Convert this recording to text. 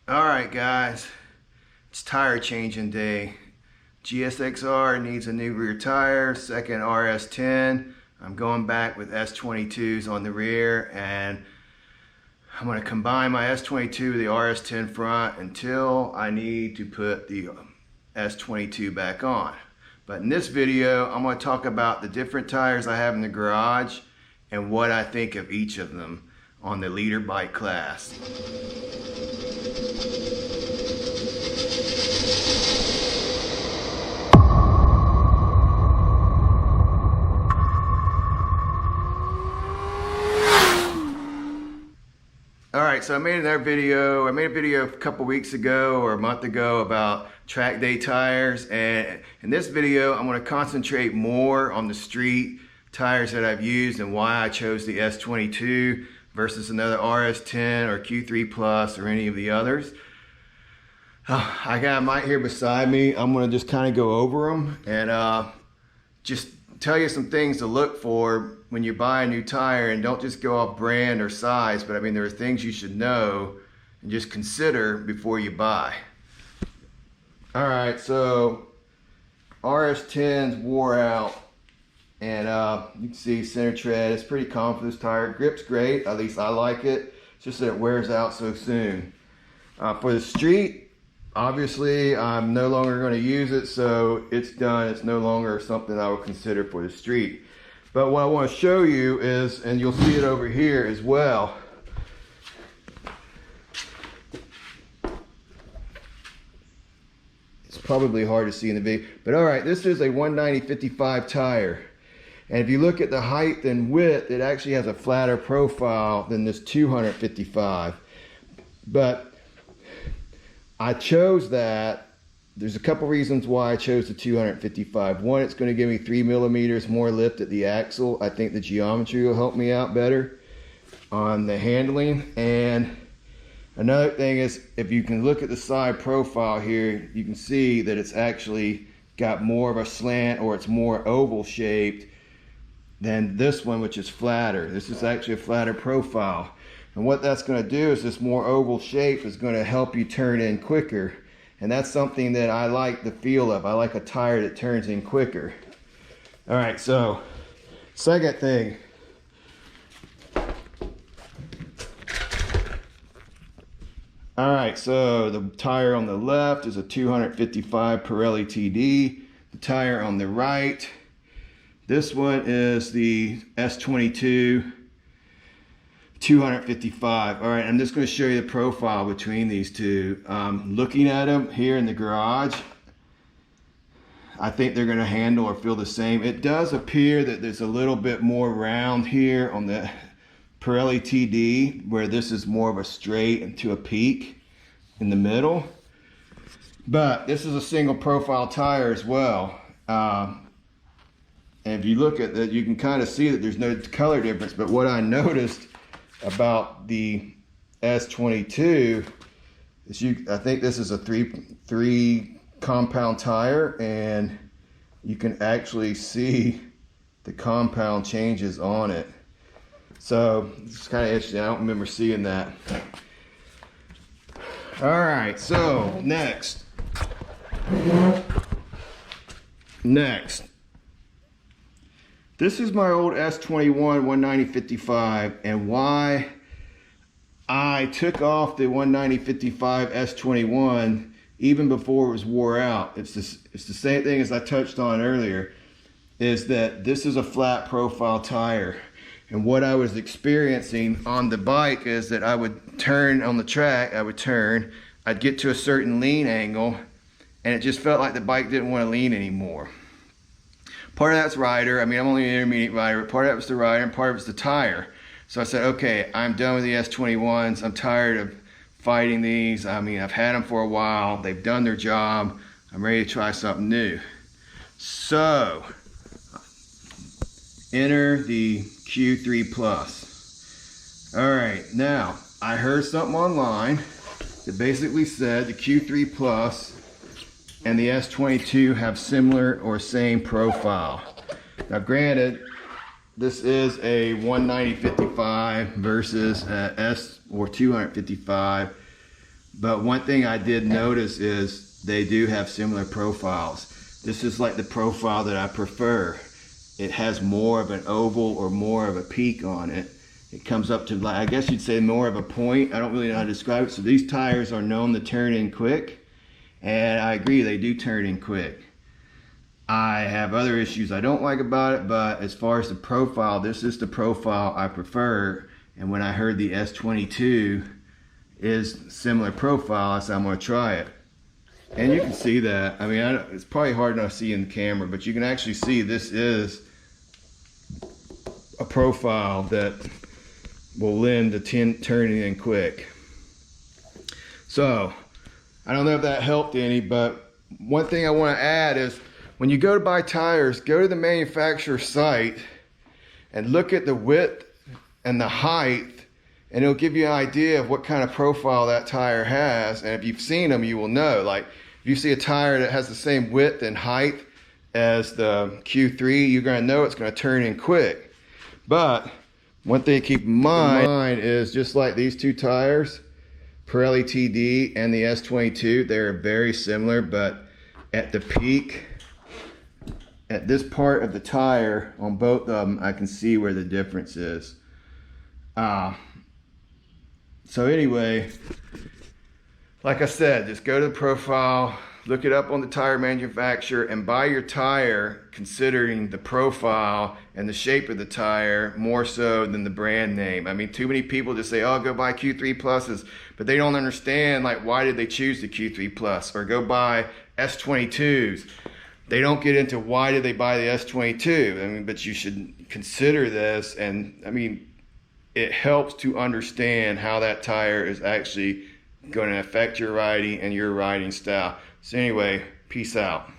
Alright guys, it's tire changing day. GSXR needs a new rear tire, second RS10. I'm going back with S22s on the rear, and I'm going to combine my S22 with the RS10 front until I need to put the S22 back on. But in this video, I'm going to talk about the different tires I have in the garage and what I think of each of them on the leader bike class. Alright, so I made a video a couple weeks ago or a month ago about track day tires, and in this video I'm going to concentrate more on the street tires that I've used and why I chose the S22 versus another RS10 or Q3 Plus or any of the others. I got them right here beside me. I'm going to just kind of go over them and just tell you some things to look for when you buy a new tire, and don't just go off brand or size, but I mean there are things you should know and just consider before you buy. Alright, so RS10's wore out, and you can see center tread, it's pretty calm for this tire. Grip's great, at least I like it. It's just that it wears out so soon. For the street, obviously I'm no longer going to use it, so it's done. It's no longer something I would consider for the street. But what I want to show you is, and you'll see it over here as well, it's probably hard to see in the video, but alright, this is a 190/55 tire. And if you look at the height and width, it actually has a flatter profile than this 255. But I chose that. There's a couple reasons why I chose the 255. One, it's going to give me 3 millimeters more lift at the axle. I think the geometry will help me out better on the handling. And another thing is, if you can look at the side profile here, you can see that it's actually got more of a slant, or it's more oval shaped than this one, which is flatter. This is actually a flatter profile. And what that's going to do is, this more oval shape is going to help you turn in quicker. And that's something that I like the feel of. I like a tire that turns in quicker. All right, so second thing. All right, so the tire on the left is a 255 Pirelli TD. The tire on the right, this one is the S22 255. All right, I'm just going to show you the profile between these two. Looking at them here in the garage, I think they're going to handle or feel the same. It does appear that there's a little bit more round here on the Pirelli TD, where this is more of a straight and to a peak in the middle. But this is a single profile tire as well. And if you look at that, you can kind of see that there's no color difference. But what I noticed about the S22 is, I think this is a three compound tire, and you can actually see the compound changes on it. So it's kind of interesting. I don't remember seeing that. All right, so next, this is my old S21 190/55, and why I took off the 190/55 S21 even before it was wore out. It's the same thing as I touched on earlier, is that this is a flat profile tire. And what I was experiencing on the bike is that I would turn on the track, I'd get to a certain lean angle, and it just felt like the bike didn't want to lean anymore. Part of that's rider. I mean, I'm only an intermediate rider, but part of that was the rider and part of it's the tire. So I said, okay, I'm done with the S21s. I'm tired of fighting these. I mean, I've had them for a while. They've done their job. I'm ready to try something new. So, enter the Q3 Plus. All right, now, I heard something online that basically said the Q3 Plus and the S22 have similar or same profile. Now granted, this is a 190/55 versus a S or 255, But one thing I did notice is they do have similar profiles. This is like the profile that I prefer. It has more of an oval or more of a peak on it. It comes up to, like, I guess you'd say more of a point. I don't really know how to describe it. So these tires are known to turn in quick, and I agree, they do turn in quick. I have other issues I don't like about it, but as far as the profile, this is the profile I prefer. And when I heard the S22 is similar profile, I said I'm gonna try it. And you can see that. I mean, it's probably hard enough to see in the camera, but you can actually see this is a profile that will lend to turning in quick. So, I don't know if that helped any, but one thing I want to add is when you go to buy tires, go to the manufacturer's site and look at the width and the height, and it'll give you an idea of what kind of profile that tire has. And if you've seen them, you will know. Like, if you see a tire that has the same width and height as the Q3, you're going to know it's going to turn in quick. But one thing to keep in mind is, just like these two tires, Pirelli TD and the S22, they're very similar, but at the peak, at this part of the tire on both of them, I can see where the difference is. So anyway, like I said, just go to the profile, look it up on the tire manufacturer, and buy your tire considering the profile and the shape of the tire more so than the brand name. I mean, too many people just say, oh, go buy Q3 Pluses, but they don't understand, like, why did they choose the Q3 Plus? Or go buy S22s. They don't get into why did they buy the S22. I mean, but you should consider this, and I mean, it helps to understand how that tire is actually going to affect your riding and your riding style. So anyway, peace out.